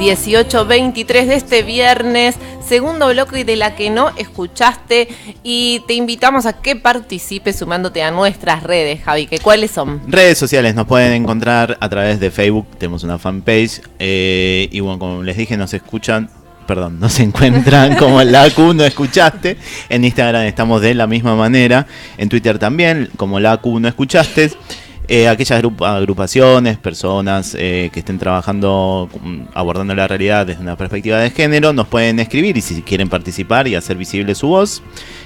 18:23 de este viernes, segundo bloque de La que no escuchaste, y te invitamos a que participes sumándote a nuestras redes, Javi, que ¿cuáles son? Redes sociales nos pueden encontrar a través de Facebook, tenemos una fanpage, y bueno, como les dije, nos encuentran como La Q no escuchaste. En Instagram estamos de la misma manera, en Twitter también, como La Q no escuchaste. Aquellas agrupaciones, personas que estén trabajando, abordando la realidad desde una perspectiva de género, nos pueden escribir, y si quieren participar y hacer visible su voz,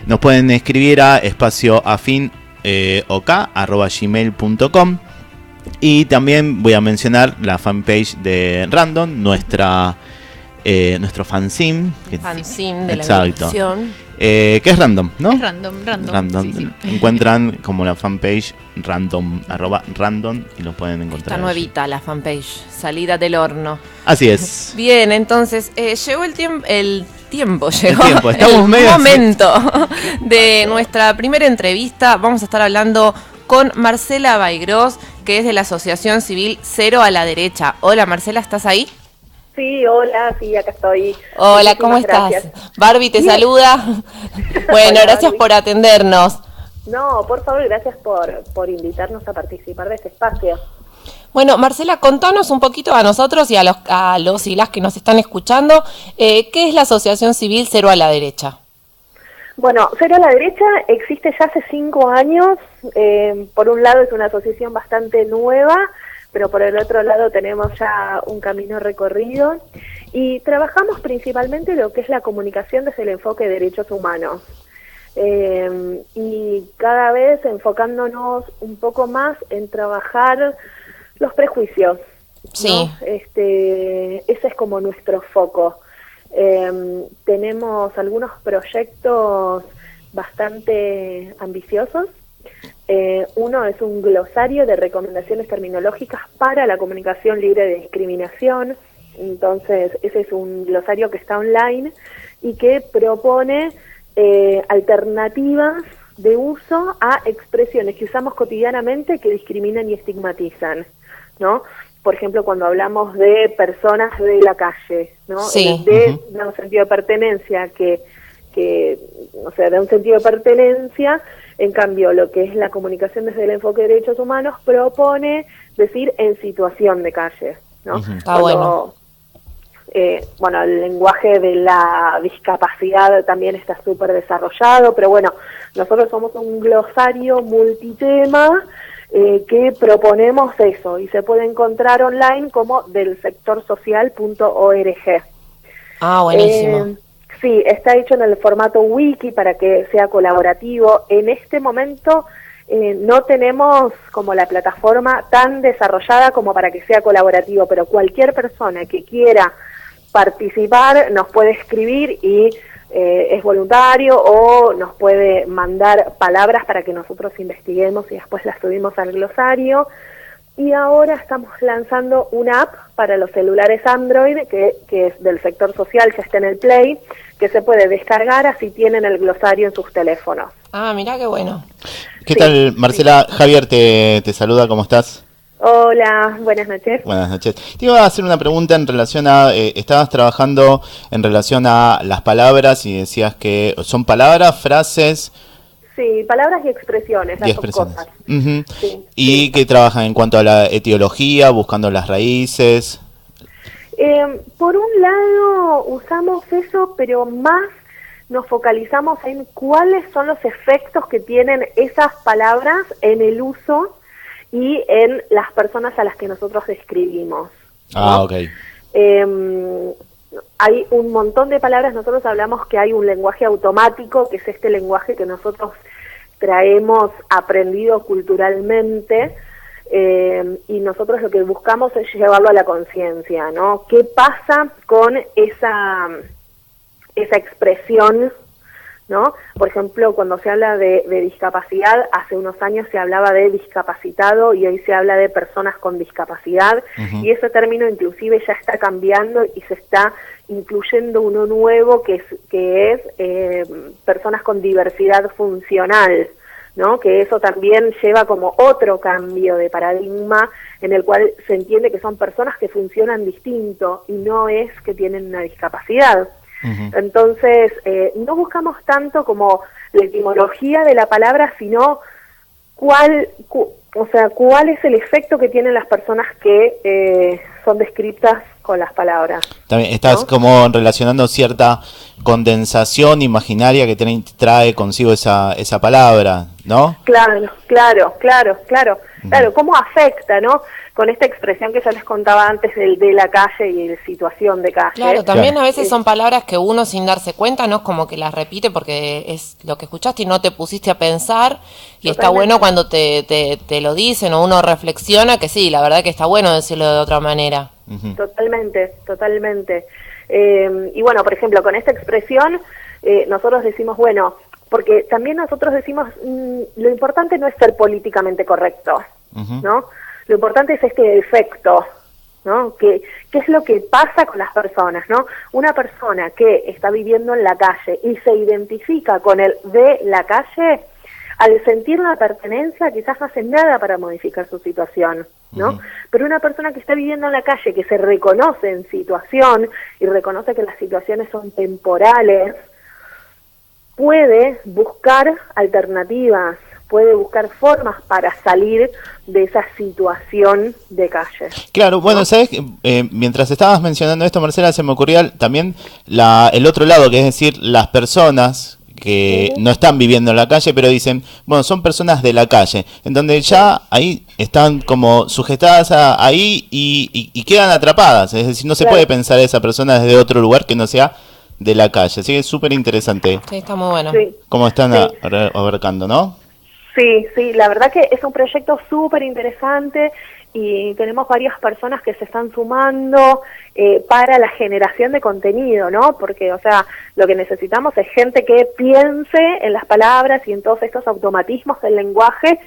nos pueden escribir a espacioafin.ok@gmail.com. Y también voy a mencionar la fanpage de Random, nuestro fanzine. Fanzine de exacto, la institución. Que es Random, ¿no? Es random. Sí. Encuentran como la fanpage Random, @random, y lo pueden encontrar. Está nuevita la fanpage, salida del horno. Así es. Bien, entonces, llegó el tiempo, estamos medio momento de nuestra primera entrevista. Vamos a estar hablando con Marcela Baigros, que es de la Asociación Civil Cero a la Derecha. Hola Marcela, ¿estás ahí? Sí, hola, sí, acá estoy. Hola, ¿cómo estás? Gracias. Barbie te saluda. Bueno, Hola, gracias Barbie. por atendernos. No, por favor, gracias por invitarnos a participar de este espacio. Bueno, Marcela, contanos un poquito a nosotros y a los y las que nos están escuchando, ¿qué es la Asociación Civil Cero a la Derecha? Bueno, Cero a la Derecha existe ya hace 5 años. Por un lado es una asociación bastante nueva, pero por el otro lado tenemos ya un camino recorrido y trabajamos principalmente lo que es la comunicación desde el enfoque de derechos humanos. Y cada vez enfocándonos un poco más en trabajar los prejuicios, Sí. ¿no? Ese es como nuestro foco. Tenemos algunos proyectos bastante ambiciosos. Uno es un glosario de recomendaciones terminológicas para la comunicación libre de discriminación. Entonces, ese es un glosario que está online y que propone alternativas de uso a expresiones que usamos cotidianamente que discriminan y estigmatizan, ¿no? Por ejemplo, cuando hablamos de personas de la calle, ¿no? Sí. De un sentido de pertenencia o sea, de un sentido de pertenencia. En cambio, lo que es la comunicación desde el enfoque de derechos humanos propone decir en situación de calle, ¿no? Está bueno. Bueno, el lenguaje de la discapacidad también está súper desarrollado, pero bueno, nosotros somos un glosario multitema que proponemos eso, y se puede encontrar online como delsectorsocial.org. Ah, buenísimo. Sí, está hecho en el formato wiki para que sea colaborativo. En este momento no tenemos como la plataforma tan desarrollada como para que sea colaborativo, pero cualquier persona que quiera participar nos puede escribir y es voluntario, o nos puede mandar palabras para que nosotros investiguemos y después las subimos al glosario. Y ahora estamos lanzando una app para los celulares Android, que es del sector social, ya está en el Play, que se puede descargar así tienen el glosario en sus teléfonos. Ah, mirá qué bueno. ¿Qué Sí, tal, Marcela? Sí. Javier te saluda, ¿cómo estás? Hola, buenas noches. Buenas noches. Te iba a hacer una pregunta en relación a, estabas trabajando en relación a las palabras y decías que son palabras, frases... Sí, palabras y expresiones, las dos cosas. Uh-huh. Sí, ¿Y sí. qué trabajan en cuanto a la etiología, buscando las raíces? Por un lado usamos eso, pero más nos focalizamos en cuáles son los efectos que tienen esas palabras en el uso y en las personas a las que nosotros describimos, ¿no? Ah, ok. Hay un montón de palabras. Nosotros hablamos que hay un lenguaje automático, que es este lenguaje que nosotros traemos aprendido culturalmente, y nosotros lo que buscamos es llevarlo a la conciencia, ¿no? ¿Qué pasa con esa expresión, ¿no? Por ejemplo, cuando se habla de discapacidad, hace unos años se hablaba de discapacitado y hoy se habla de personas con discapacidad, y ese término inclusive ya está cambiando y se está incluyendo uno nuevo que es personas con diversidad funcional, ¿no? Que eso también lleva como otro cambio de paradigma en el cual se entiende que son personas que funcionan distinto y no es que tienen una discapacidad. Entonces, no buscamos tanto como la etimología de la palabra, sino cuál es el efecto que tienen las personas que son descritas con las palabras. También estás, ¿no?, como relacionando cierta condensación imaginaria que trae consigo esa palabra, ¿no? Claro, cómo afecta, ¿no? Con esta expresión que ya les contaba antes de la calle y de situación de calle. Claro, también a veces son palabras que uno sin darse cuenta, ¿no? Como que las repite porque es lo que escuchaste y no te pusiste a pensar. Y está bueno cuando te lo dicen o uno reflexiona, que sí, la verdad que está bueno decirlo de otra manera. Totalmente. Y bueno, por ejemplo, con esta expresión nosotros decimos, bueno, porque también nosotros decimos, lo importante no es ser políticamente correcto, ¿no? Lo importante es este efecto, ¿no? ¿Qué es lo que pasa con las personas, ¿no? Una persona que está viviendo en la calle y se identifica con el de la calle, al sentir la pertenencia quizás no hace nada para modificar su situación, ¿no? Pero una persona que está viviendo en la calle, que se reconoce en situación y reconoce que las situaciones son temporales, puede buscar alternativas, puede buscar formas para salir de esa situación de calle. Claro, bueno, ¿no? ¿Sabes? Mientras estabas mencionando esto, Marcela, se me ocurría también el otro lado, que es decir, las personas que no están viviendo en la calle, pero dicen, bueno, son personas de la calle, en donde ya ahí están como sujetadas ahí y quedan atrapadas, es decir, no se puede pensar a esa persona desde otro lugar que no sea de la calle, así que es súper interesante. Sí, está muy bueno. Cómo están abarcando, ¿no? Sí, la verdad que es un proyecto súper interesante y tenemos varias personas que se están sumando para la generación de contenido, ¿no? Porque, o sea, lo que necesitamos es gente que piense en las palabras y en todos estos automatismos del lenguaje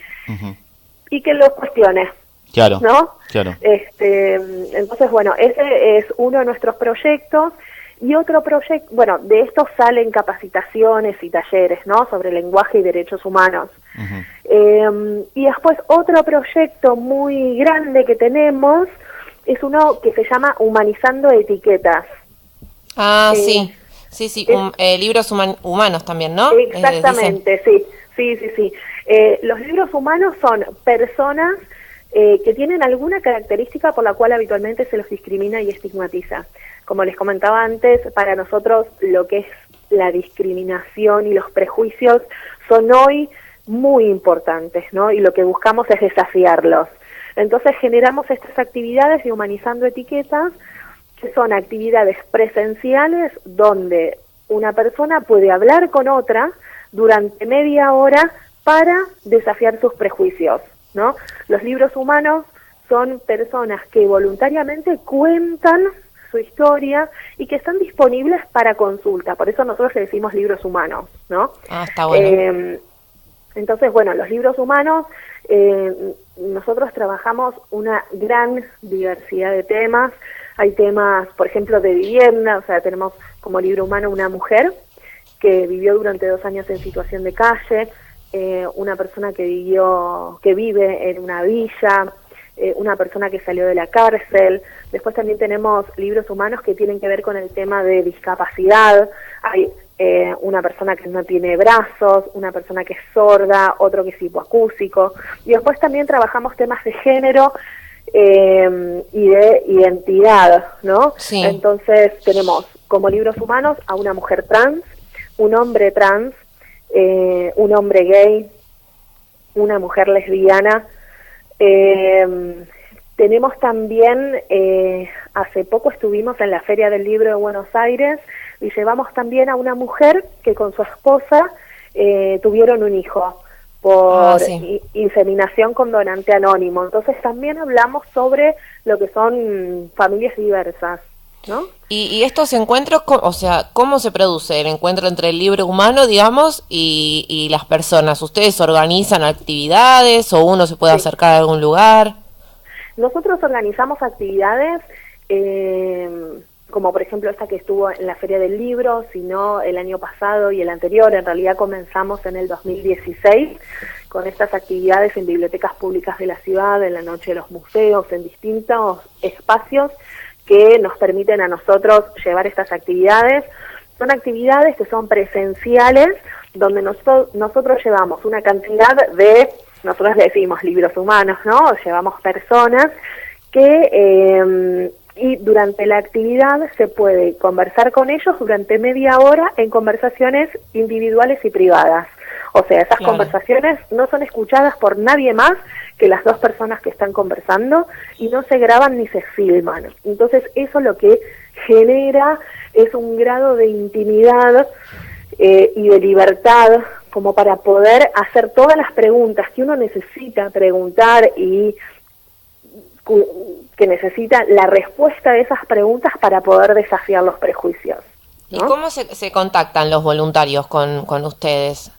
y que los cuestione. Claro, ¿no? Claro. Entonces, bueno, ese es uno de nuestros proyectos. Y otro proyecto, bueno, de estos salen capacitaciones y talleres, ¿no? Sobre lenguaje y derechos humanos. Y después otro proyecto muy grande que tenemos es uno que se llama Humanizando Etiquetas. Sí. Libros humanos también, ¿no? Exactamente, sí. Los libros humanos son personas que tienen alguna característica por la cual habitualmente se los discrimina y estigmatiza. Como les comentaba antes, para nosotros lo que es la discriminación y los prejuicios son hoy muy importantes, ¿no? Y lo que buscamos es desafiarlos. Entonces generamos estas actividades de Humanizando Etiquetas, que son actividades presenciales donde una persona puede hablar con otra durante media hora para desafiar sus prejuicios, ¿no? Los libros humanos son personas que voluntariamente cuentan su historia y que están disponibles para consulta, por eso nosotros le decimos libros humanos, ¿no? Está bueno. Entonces, bueno, los libros humanos, nosotros trabajamos una gran diversidad de temas. Hay temas, por ejemplo, de vivienda, o sea, tenemos como libro humano una mujer que vivió durante 2 años en situación de calle, una persona que vive en una villa, una persona que salió de la cárcel. Después también tenemos libros humanos que tienen que ver con el tema de discapacidad. Hay una persona que no tiene brazos, una persona que es sorda, otro que es hipoacúsico. Y después también trabajamos temas de género y de identidad, ¿no? Sí. Entonces tenemos como libros humanos a una mujer trans, un hombre trans, un hombre gay, una mujer lesbiana. Tenemos también, hace poco estuvimos en la Feria del Libro de Buenos Aires y llevamos también a una mujer que con su esposa tuvieron un hijo por inseminación con donante anónimo. Entonces también hablamos sobre lo que son familias diversas, ¿no? Y estos encuentros, o sea, ¿cómo se produce el encuentro entre el libro humano, digamos, y las personas? ¿Ustedes organizan actividades o uno se puede acercar a algún lugar? Nosotros organizamos actividades, como por ejemplo esta que estuvo en la Feria del Libro, sino el año pasado y el anterior. En realidad comenzamos en el 2016, con estas actividades en bibliotecas públicas de la ciudad, en la noche de los museos, en distintos espacios que nos permiten a nosotros llevar estas actividades. Son actividades que son presenciales, donde nosotros llevamos una cantidad de, nosotros le decimos libros humanos, ¿no? Llevamos personas que y durante la actividad se puede conversar con ellos durante media hora en conversaciones individuales y privadas. O sea, esas conversaciones no son escuchadas por nadie más que las dos personas que están conversando y no se graban ni se filman. Entonces eso lo que genera es un grado de intimidad y de libertad como para poder hacer todas las preguntas que uno necesita preguntar y que necesita la respuesta de esas preguntas para poder desafiar los prejuicios, ¿no? ¿Y cómo se contactan los voluntarios con ustedes?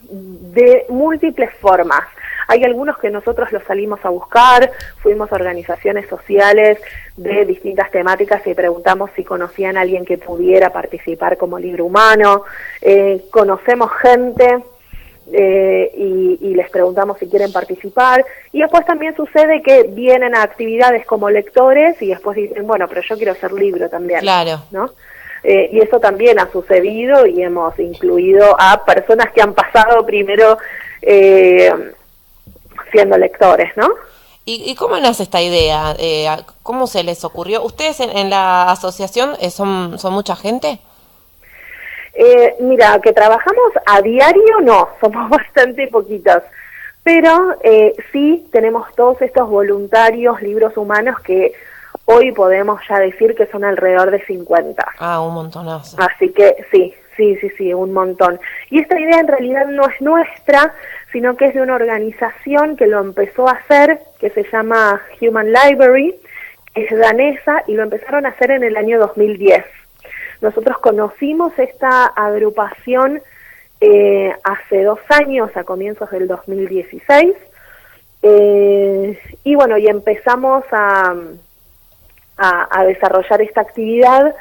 De múltiples formas. Hay algunos que nosotros los salimos a buscar, fuimos a organizaciones sociales de distintas temáticas y preguntamos si conocían a alguien que pudiera participar como libro humano. Conocemos gente y les preguntamos si quieren participar, y después también sucede que vienen a actividades como lectores y después dicen, bueno, pero yo quiero hacer libro también, claro, ¿no? Y eso también ha sucedido y hemos incluido a personas que han pasado primero siendo lectores, ¿no? ¿Y cómo nace esta idea? ¿Cómo se les ocurrió? ¿Ustedes en la asociación son mucha gente? Mira, que trabajamos a diario no, somos bastante poquitos, pero sí tenemos todos estos voluntarios, libros humanos, que hoy podemos ya decir que son alrededor de 50. Ah, un montonazo. Así que sí, un montón. Y esta idea en realidad no es nuestra, sino que es de una organización que lo empezó a hacer, que se llama Human Library, es danesa, y lo empezaron a hacer en el año 2010. Nosotros conocimos esta agrupación hace 2 años, a comienzos del 2016, y bueno, y empezamos a desarrollar esta actividad,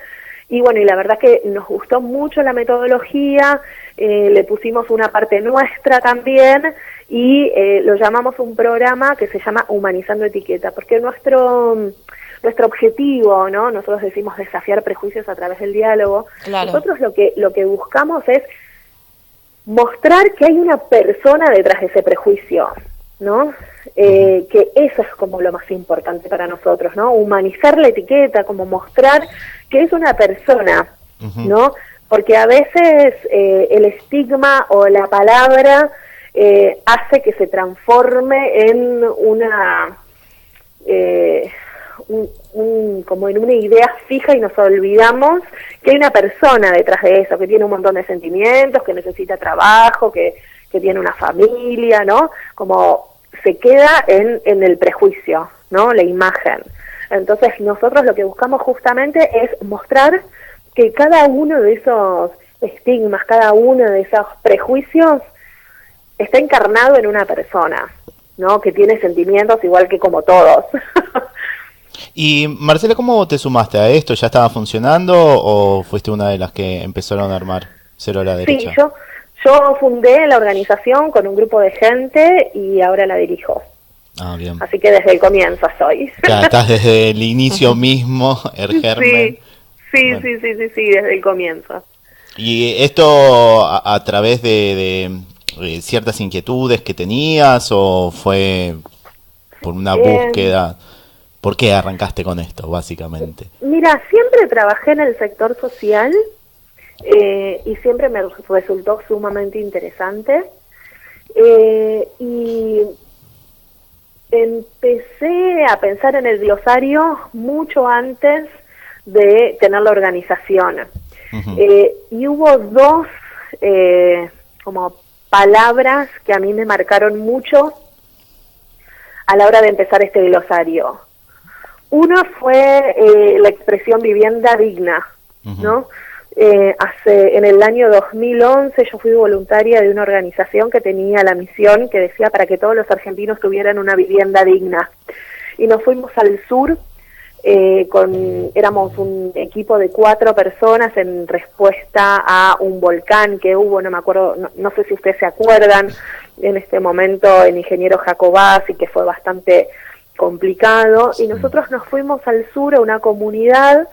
y bueno, y la verdad que nos gustó mucho la metodología, le pusimos una parte nuestra también, y lo llamamos un programa que se llama Humanizando Etiqueta, porque nuestro objetivo, ¿no? Nosotros decimos desafiar prejuicios a través del diálogo. Claro. Nosotros lo que buscamos es mostrar que hay una persona detrás de ese prejuicio, ¿no? Que eso es como lo más importante para nosotros, ¿no? Humanizar la etiqueta, como mostrar que es una persona, ¿no? Porque a veces el estigma o la palabra hace que se transforme en una como en una idea fija, y nos olvidamos que hay una persona detrás de eso, que tiene un montón de sentimientos, que necesita trabajo, que tiene una familia, ¿no? Como se queda en el prejuicio, ¿no? La imagen. Entonces nosotros lo que buscamos justamente es mostrar que cada uno de esos estigmas, cada uno de esos prejuicios está encarnado en una persona, ¿no? Que tiene sentimientos igual que como todos. Y Marcela, ¿cómo te sumaste a esto? ¿Ya estaba funcionando o fuiste una de las que empezaron a armar Cero a la Derecha? Sí, yo fundé la organización con un grupo de gente y ahora la dirijo. Ah, bien. Así que desde el comienzo estoy. Ya estás desde el inicio mismo, el germen. Sí, Bueno. sí, desde el comienzo. ¿Y esto a través de ciertas inquietudes que tenías o fue por una búsqueda? ¿Por qué arrancaste con esto, básicamente? Mira, siempre trabajé en el sector social y siempre me resultó sumamente interesante. Y empecé a pensar en el glosario mucho antes de tener la organización. Y hubo 2 como palabras que a mí me marcaron mucho a la hora de empezar este glosario. Uno fue la expresión vivienda digna, ¿no? En el año 2011 yo fui voluntaria de una organización que tenía la misión que decía para que todos los argentinos tuvieran una vivienda digna. Y nos fuimos al sur éramos un equipo de 4 personas en respuesta a un volcán que hubo, no me acuerdo, no sé si ustedes se acuerdan, en este momento el ingeniero Jacobás, y que fue bastante complicado, y nosotros nos fuimos al sur a una comunidad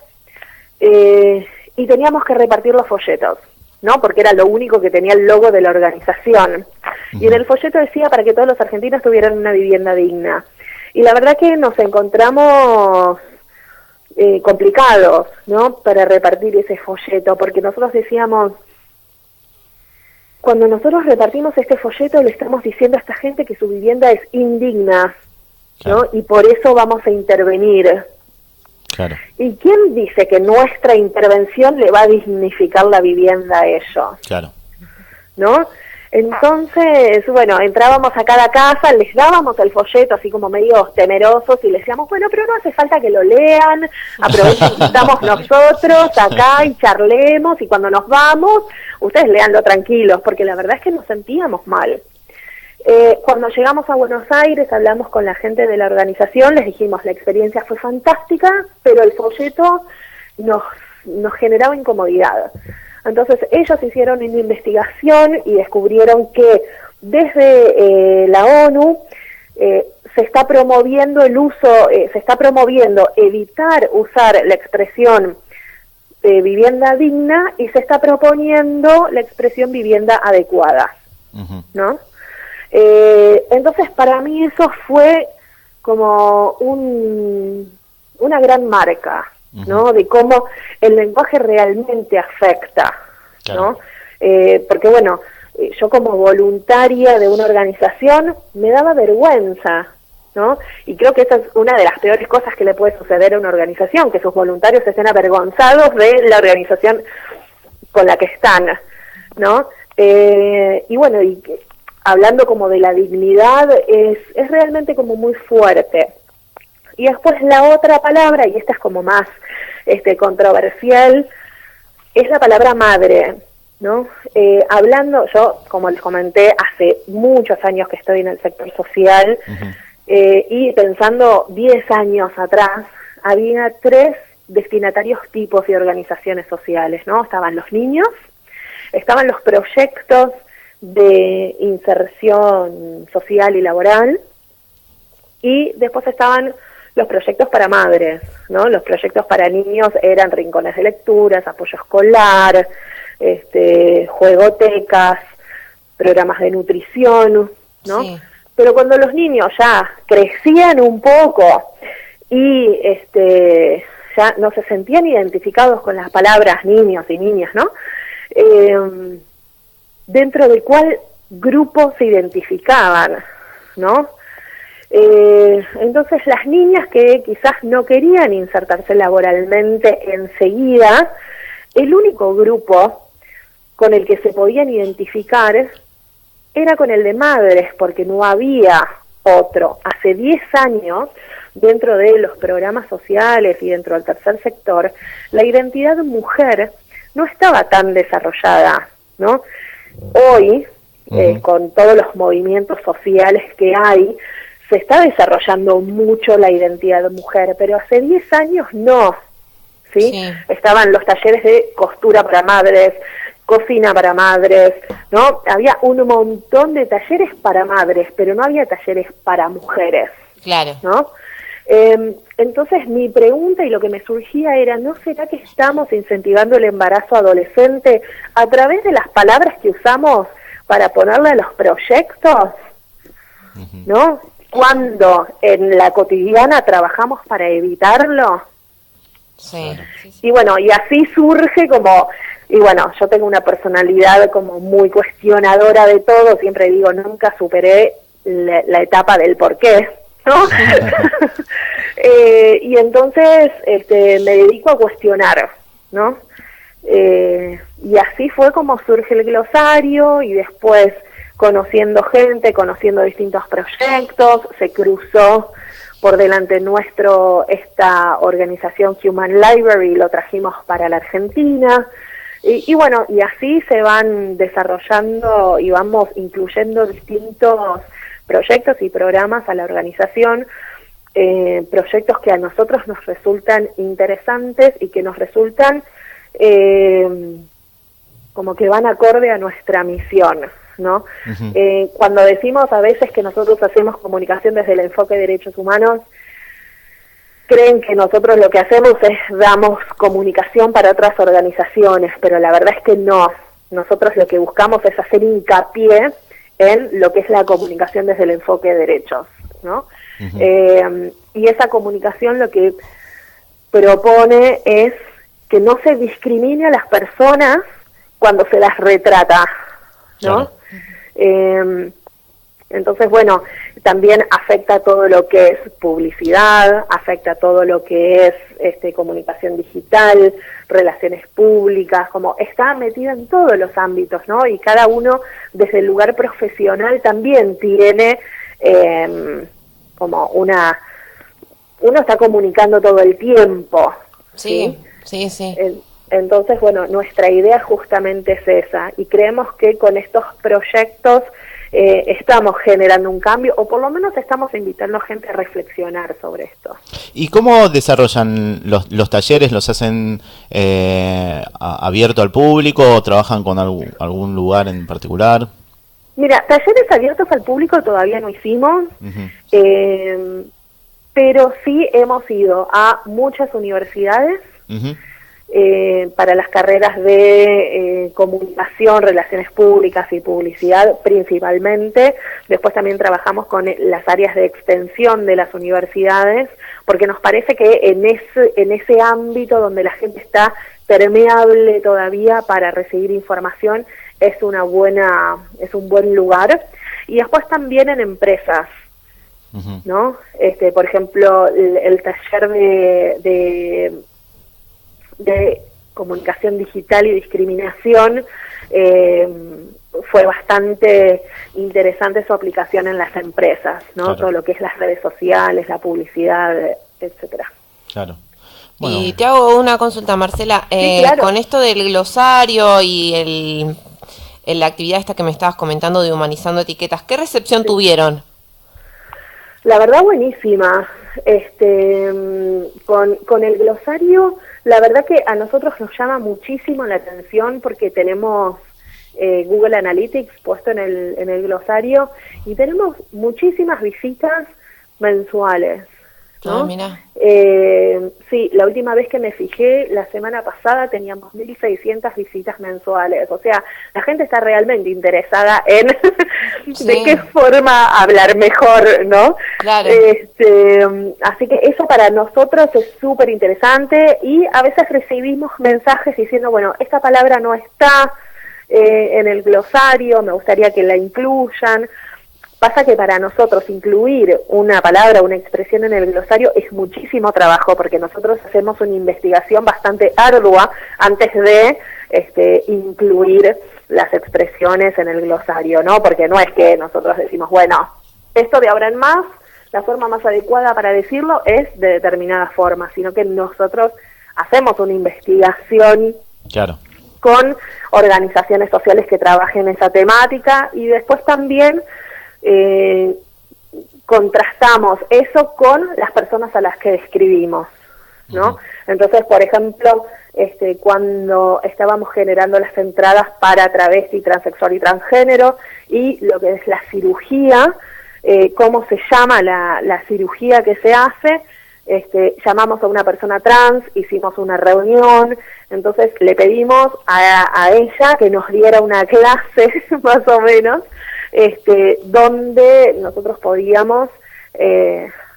y teníamos que repartir los folletos, ¿no? Porque era lo único que tenía el logo de la organización. Y en el folleto decía para que todos los argentinos tuvieran una vivienda digna. Y la verdad que nos encontramos complicados, ¿no? Para repartir ese folleto, porque nosotros decíamos, cuando nosotros repartimos este folleto le estamos diciendo a esta gente que su vivienda es indigna, ¿no? Y por eso vamos a intervenir. Claro. ¿Y quién dice que nuestra intervención le va a dignificar la vivienda a ellos? Claro. ¿No? Entonces, bueno, entrábamos a cada casa, les dábamos el folleto así como medio temerosos y les decíamos, bueno, pero no hace falta que lo lean, aprovechen que estamos nosotros acá y charlemos, y cuando nos vamos, ustedes léanlo tranquilos, porque la verdad es que nos sentíamos mal. Cuando llegamos a Buenos Aires, hablamos con la gente de la organización, les dijimos, la experiencia fue fantástica, pero el folleto nos generaba incomodidad. Entonces ellos hicieron una investigación y descubrieron que desde la ONU se está promoviendo el uso, se está promoviendo evitar usar la expresión vivienda digna, y se está proponiendo la expresión vivienda adecuada, ¿no? Entonces para mí eso fue como una gran marca, ¿no? De cómo el lenguaje realmente afecta, ¿no? Porque bueno, yo como voluntaria de una organización me daba vergüenza, ¿no? Y creo que esa es una de las peores cosas que le puede suceder a una organización, que sus voluntarios estén avergonzados de la organización con la que están, ¿no? Y bueno, hablando como de la dignidad, es realmente como muy fuerte. Y después la otra palabra, y esta es como más controversial, es la palabra madre, ¿no? Hablando, yo, como les comenté, hace muchos años que estoy en el sector social, y pensando 10 años atrás, había 3 destinatarios tipos de organizaciones sociales, ¿no? Estaban los niños, estaban los proyectos de inserción social y laboral, y después estaban los proyectos para madres, ¿no? Los proyectos para niños eran rincones de lecturas, apoyo escolar, juegotecas, programas de nutrición, ¿no? Sí. Pero cuando los niños ya crecían un poco y ya no se sentían identificados con las palabras niños y niñas, ¿no? Dentro del cual grupo se identificaban, ¿no? Entonces las niñas que quizás no querían insertarse laboralmente enseguida, el único grupo con el que se podían identificar era con el de madres, porque no había otro. Hace 10 años, dentro de los programas sociales y dentro del tercer sector, la identidad mujer no estaba tan desarrollada, ¿no? Hoy, con todos los movimientos sociales que hay, se está desarrollando mucho la identidad mujer, pero hace 10 años no, ¿sí? Sí. Estaban los talleres de costura para madres, cocina para madres, ¿no? Había un montón de talleres para madres, pero no había talleres para mujeres. Claro. ¿No? Entonces mi pregunta y lo que me surgía era, ¿no será que estamos incentivando el embarazo adolescente a través de las palabras que usamos para ponerle a los proyectos? ¿No? Cuando en la cotidiana trabajamos para evitarlo. Sí. Y bueno, y así surge como, y bueno, yo tengo una personalidad como muy cuestionadora de todo, siempre digo, nunca superé la etapa del por qué, ¿no? Y entonces me dedico a cuestionar, ¿no? Y así fue como surge el glosario, y después conociendo gente, conociendo distintos proyectos, se cruzó por delante nuestro esta organización Human Library, lo trajimos para la Argentina, y bueno, y así se van desarrollando y vamos incluyendo distintos proyectos y programas a la organización, proyectos que a nosotros nos resultan interesantes y que nos resultan como que van acorde a nuestra misión, ¿no? Cuando decimos a veces que nosotros hacemos comunicación desde el enfoque de derechos humanos, creen que nosotros lo que hacemos es damos comunicación para otras organizaciones, pero la verdad es que no. Nosotros lo que buscamos es hacer hincapié en lo que es la comunicación desde el enfoque de derechos, ¿no? Y esa comunicación lo que propone es que no se discrimine a las personas cuando se las retrata, ¿no? Claro. Entonces, bueno, también afecta todo lo que es publicidad, afecta todo lo que es comunicación digital, relaciones públicas, como está metida en todos los ámbitos, ¿no? Y cada uno desde el lugar profesional también tiene como uno está comunicando todo el tiempo. Sí. Entonces, bueno, nuestra idea justamente es esa, y creemos que con estos proyectos estamos generando un cambio, o por lo menos estamos invitando a gente a reflexionar sobre esto. ¿Y cómo desarrollan los talleres? ¿Los hacen abierto al público o trabajan con algún lugar en particular? Mira, talleres abiertos al público todavía no hicimos, pero sí hemos ido a muchas universidades para las carreras de comunicación, relaciones públicas y publicidad principalmente. Después también trabajamos con las áreas de extensión de las universidades, porque nos parece que en ese ámbito donde la gente está permeable todavía para recibir información es un buen lugar. Y después también en empresas, ¿no? Por ejemplo, el taller de comunicación digital y discriminación, fue bastante interesante su aplicación en las empresas, ¿no? Claro. Todo lo que es las redes sociales, la publicidad, etcétera. Claro. Bueno. Y te hago una consulta, Marcela, sí, claro. Con esto del glosario y la actividad esta que me estabas comentando de humanizando etiquetas, ¿qué recepción tuvieron? La verdad buenísima. Con el glosario, la verdad que a nosotros nos llama muchísimo la atención porque tenemos Google Analytics puesto en el glosario y tenemos muchísimas visitas mensuales, ¿no? Ah, mira. Sí, la última vez que me fijé, la semana pasada teníamos 1.600 visitas mensuales. O sea, la gente está realmente interesada en de qué forma hablar mejor, ¿no? Claro. Así que eso para nosotros es súper interesante y a veces recibimos mensajes diciendo, bueno, esta palabra no está en el glosario, me gustaría que la incluyan. Pasa que para nosotros incluir una palabra, una expresión en el glosario es muchísimo trabajo, porque nosotros hacemos una investigación bastante ardua antes de incluir las expresiones en el glosario, ¿no? Porque no es que nosotros decimos, bueno, esto de ahora en más, la forma más adecuada para decirlo es de determinada forma, sino que nosotros hacemos una investigación con organizaciones sociales que trabajen esa temática y después también contrastamos eso con las personas a las que describimos, ¿no? Entonces, por ejemplo, cuando estábamos generando las entradas para travesti, transexual y transgénero y lo que es la cirugía, cómo se llama la cirugía que se hace, llamamos a una persona trans, hicimos una reunión, entonces le pedimos a ella que nos diera una clase más o menos, donde nosotros podíamos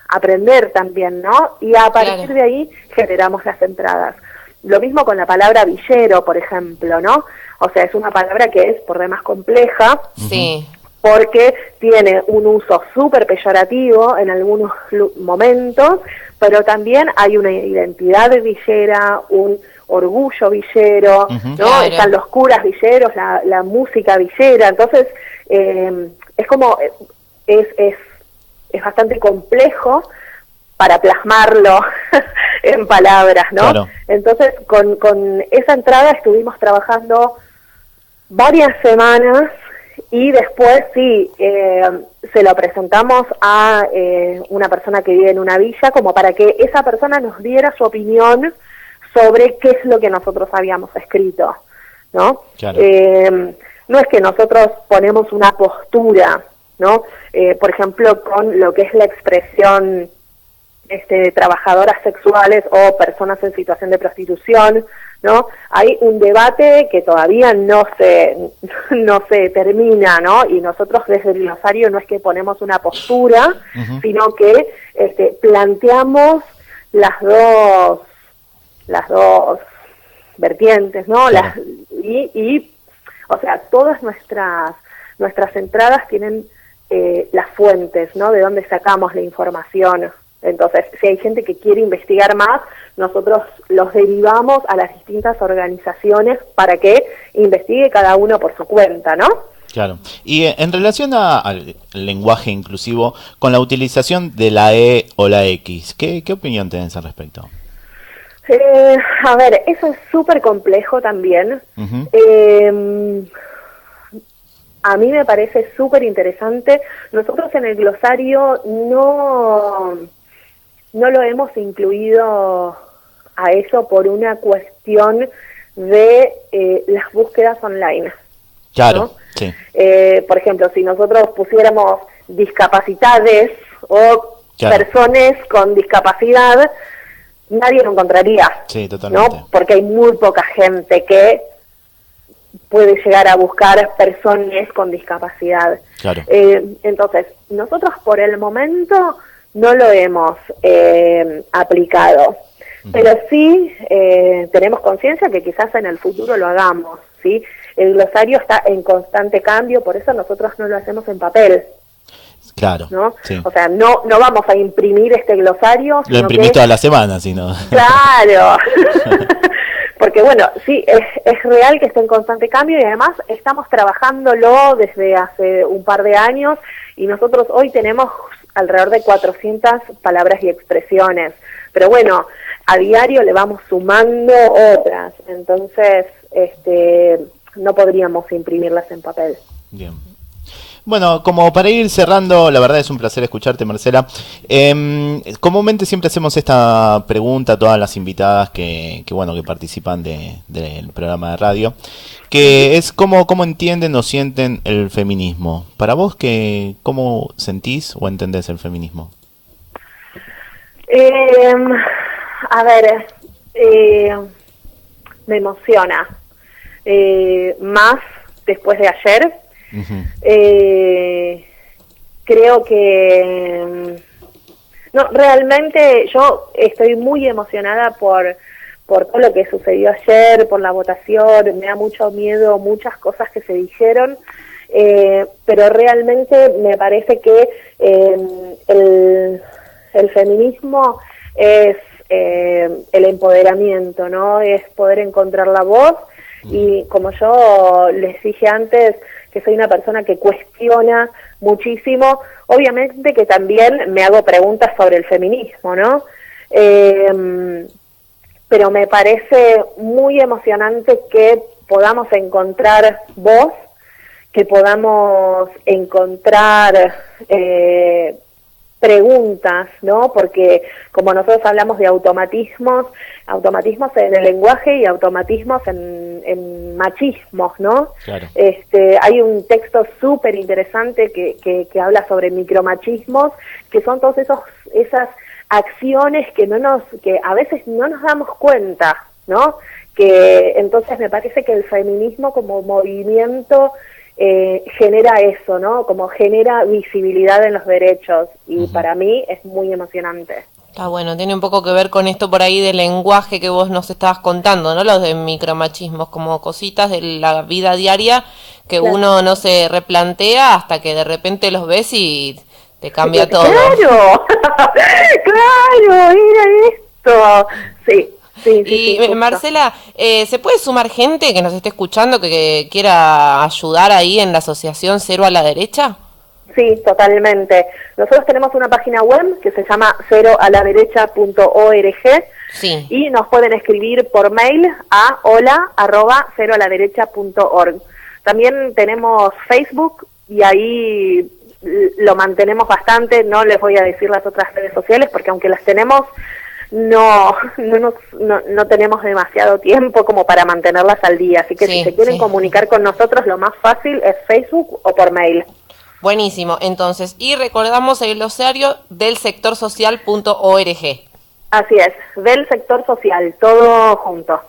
aprender también, ¿no? Y a partir de ahí generamos las entradas. Lo mismo con la palabra villero, por ejemplo, ¿no? O sea, es una palabra que es por demás compleja. Sí. Porque tiene un uso súper peyorativo en algunos momentos, pero también hay una identidad villera, un orgullo villero, ¿no? Claro. Están los curas villeros, la música villera, entonces es como, es bastante complejo para plasmarlo en palabras, ¿no? Claro. Entonces, con esa entrada estuvimos trabajando varias semanas Y después sí, se lo presentamos a una persona que vive en una villa como para que esa persona nos diera su opinión sobre qué es lo que nosotros habíamos escrito, ¿no? Claro. No es que nosotros ponemos una postura, ¿no? Por ejemplo, con lo que es la expresión trabajadoras sexuales o personas en situación de prostitución, ¿no? Hay un debate que todavía no se termina, ¿no? Y nosotros desde el glosario no es que ponemos una postura, sino que planteamos las dos vertientes, ¿no? Claro. Y o sea, todas nuestras entradas tienen las fuentes, ¿no? De dónde sacamos la información. Entonces, si hay gente que quiere investigar más, nosotros los derivamos a las distintas organizaciones para que investigue cada uno por su cuenta, ¿no? Claro. Y en relación al lenguaje inclusivo, con la utilización de la E o la X, ¿qué opinión tenés al respecto? A ver, eso es súper complejo también. A mí me parece súper interesante. Nosotros en el glosario no lo hemos incluido a eso por una cuestión de las búsquedas online. Claro, ¿no? sí. Por ejemplo, si nosotros pusiéramos discapacidades o Claro. personas con discapacidad, nadie lo encontraría. Sí, totalmente. ¿no? Porque hay muy poca gente que puede llegar a buscar personas con discapacidad. Claro. Entonces, nosotros por el momento no lo hemos aplicado, pero sí tenemos conciencia que quizás en el futuro lo hagamos, ¿sí? El glosario está en constante cambio, por eso nosotros no lo hacemos en papel. Claro, ¿no? sí. O sea, no vamos a imprimir este glosario. Lo imprimís toda la semana, si no. Claro. Porque bueno, sí, es real que está en constante cambio y además estamos trabajándolo desde hace un par de años y nosotros hoy tenemos alrededor de 400 palabras y expresiones. Pero bueno, a diario le vamos sumando otras, entonces no podríamos imprimirlas en papel. Bien. Bueno, como para ir cerrando, la verdad es un placer escucharte, Marcela. Comúnmente siempre hacemos esta pregunta a todas las invitadas que participan del programa de radio, que es cómo entienden o sienten el feminismo. Para vos, ¿cómo sentís o entendés el feminismo? A ver, me emociona. Más después de ayer. Creo que realmente yo estoy muy emocionada por todo lo que sucedió ayer, por la votación. Me da mucho miedo muchas cosas que se dijeron, pero realmente me parece que el feminismo es el empoderamiento, ¿no? Es poder encontrar la voz y, como yo les dije antes, que soy una persona que cuestiona muchísimo, obviamente que también me hago preguntas sobre el feminismo, ¿no? Pero me parece muy emocionante que podamos encontrar voz, que podamos encontrar preguntas, ¿no? Porque como nosotros hablamos de automatismos en el lenguaje y automatismos en machismos, ¿no? Claro. Hay un texto súper interesante que habla sobre micromachismos, que son todas esas acciones que a veces no nos damos cuenta, ¿no? Que entonces me parece que el feminismo como movimiento genera eso, ¿no? Como genera visibilidad en los derechos y para mí es muy emocionante. Está bueno, tiene un poco que ver con esto por ahí del lenguaje que vos nos estabas contando, ¿no? Los de micromachismos, como cositas de la vida diaria que claro, uno no se replantea hasta que de repente los ves y te cambia todo. ¡Claro! ¡Claro! ¡Mira esto! Sí. Sí, Marcela, ¿se puede sumar gente que nos esté escuchando que quiera ayudar ahí en la asociación Cero a la Derecha? Sí, totalmente. Nosotros tenemos una página web que se llama ceroaladerecha.org sí, y nos pueden escribir por mail a hola@ceroaladerecha.org. También tenemos Facebook y ahí lo mantenemos bastante. No les voy a decir las otras redes sociales porque aunque las tenemos, no tenemos demasiado tiempo como para mantenerlas al día. Así que si se quieren comunicar con nosotros, lo más fácil es Facebook o por mail. Buenísimo, entonces, y recordamos el glosario del sectorsocial.org. Así es, del sector social, todo junto.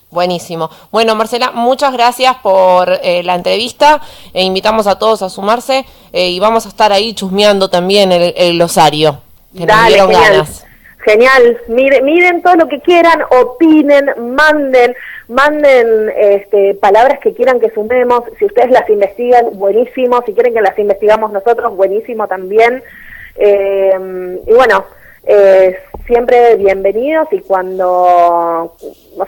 Buenísimo. Bueno, Marcela, muchas gracias por la entrevista. Invitamos a todos a sumarse y vamos a estar ahí chusmeando también el glosario. Dale, genial. Genial. Miren todo lo que quieran, opinen, manden palabras que quieran que sumemos. Si ustedes las investigan, buenísimo. Si quieren que las investigamos nosotros, buenísimo también. Y bueno, siempre bienvenidos, y cuando,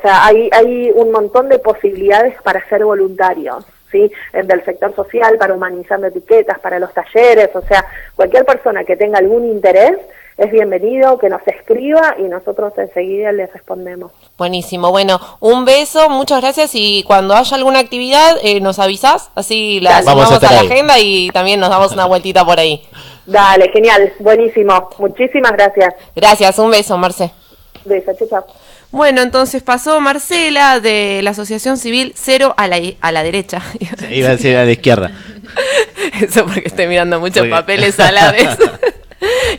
hay un montón de posibilidades para ser voluntarios, ¿sí? Del sector social, para Humanizando Etiquetas, para los talleres, cualquier persona que tenga algún interés es bienvenido, que nos escriba y nosotros enseguida les respondemos. Buenísimo, bueno, un beso, muchas gracias, y cuando haya alguna actividad nos avisás, así la sumamos a la agenda y también nos damos una vueltita por ahí. Dale, genial, buenísimo, muchísimas gracias. Gracias, un beso, Marce. Beso, chao. Bueno, entonces pasó Marcela de la Asociación Civil Cero a la derecha. Iba a decir a la izquierda. Eso porque estoy mirando muchos papeles a la vez.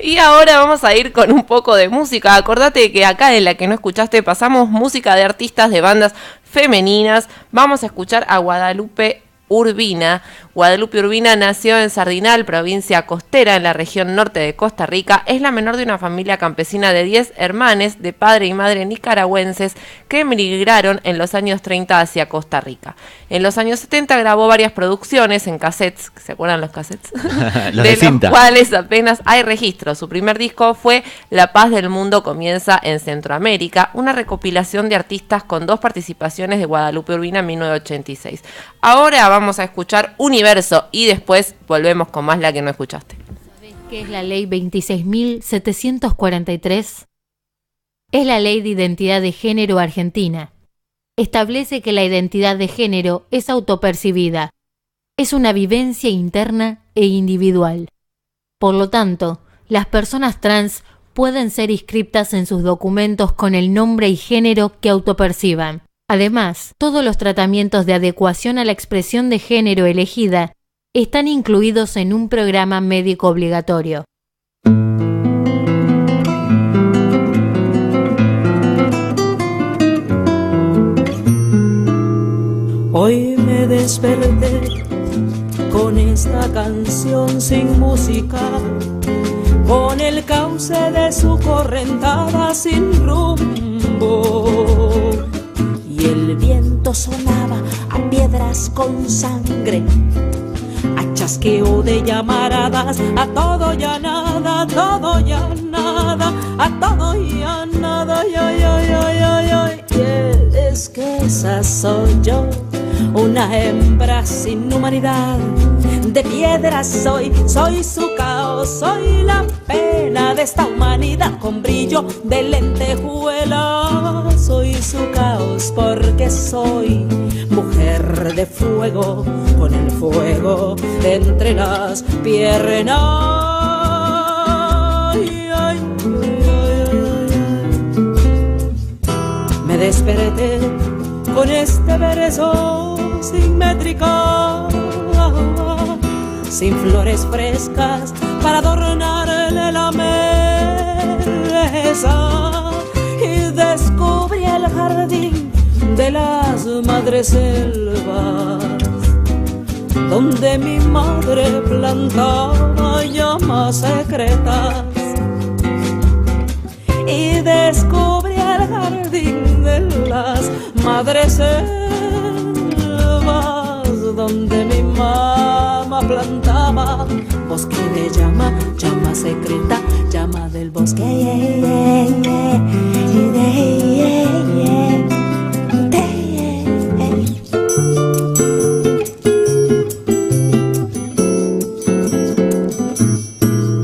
Y ahora vamos a ir con un poco de música. Acordate que acá en La Que No Escuchaste pasamos música de artistas de bandas femeninas. Vamos a escuchar a Guadalupe Urbina. Guadalupe Urbina nació en Sardinal, provincia costera, en la región norte de Costa Rica. Es la menor de una familia campesina de 10 hermanes de padre y madre nicaragüenses que emigraron en los años 30 hacia Costa Rica. En los años 70 grabó varias producciones en cassettes, ¿se acuerdan los cassettes? de los cuales apenas hay registro. Su primer disco fue La Paz del Mundo Comienza en Centroamérica, una recopilación de artistas con 2 participaciones de Guadalupe Urbina en 1986. Ahora vamos a escuchar Universo y después volvemos con más La Que No Escuchaste. ¿Sabés qué es la ley 26.743? Es la ley de identidad de género argentina. Establece que la identidad de género es autopercibida. Es una vivencia interna e individual. Por lo tanto, las personas trans pueden ser inscriptas en sus documentos con el nombre y género que autoperciban. Además, todos los tratamientos de adecuación a la expresión de género elegida están incluidos en un programa médico obligatorio. Hoy me desperté con esta canción sin música, con el cauce de su correntada sin rumbo. Y el viento sonaba a piedras con sangre, a chasqueo de llamaradas, a todo ya nada, a todo ya nada, a todo ya nada, ay, ay, ay, ay, ay, ay. Y es que esa soy yo, una hembra sin humanidad, de piedra soy su caos, soy la pena de esta humanidad con brillo de lentejuela. Soy su caos porque soy mujer de fuego, con el fuego entre las piernas. Ay, ay, ay, ay. Me desperté con este verso sin métrica, sin flores frescas para adornarle la mesa, y descubrí el jardín de las madres selvas, donde mi madre plantaba llamas secretas, y descubrí el jardín de las madres selvas, donde mi mamá plantaba bosque de llama, llama secreta, llama del bosque, yeah, yeah.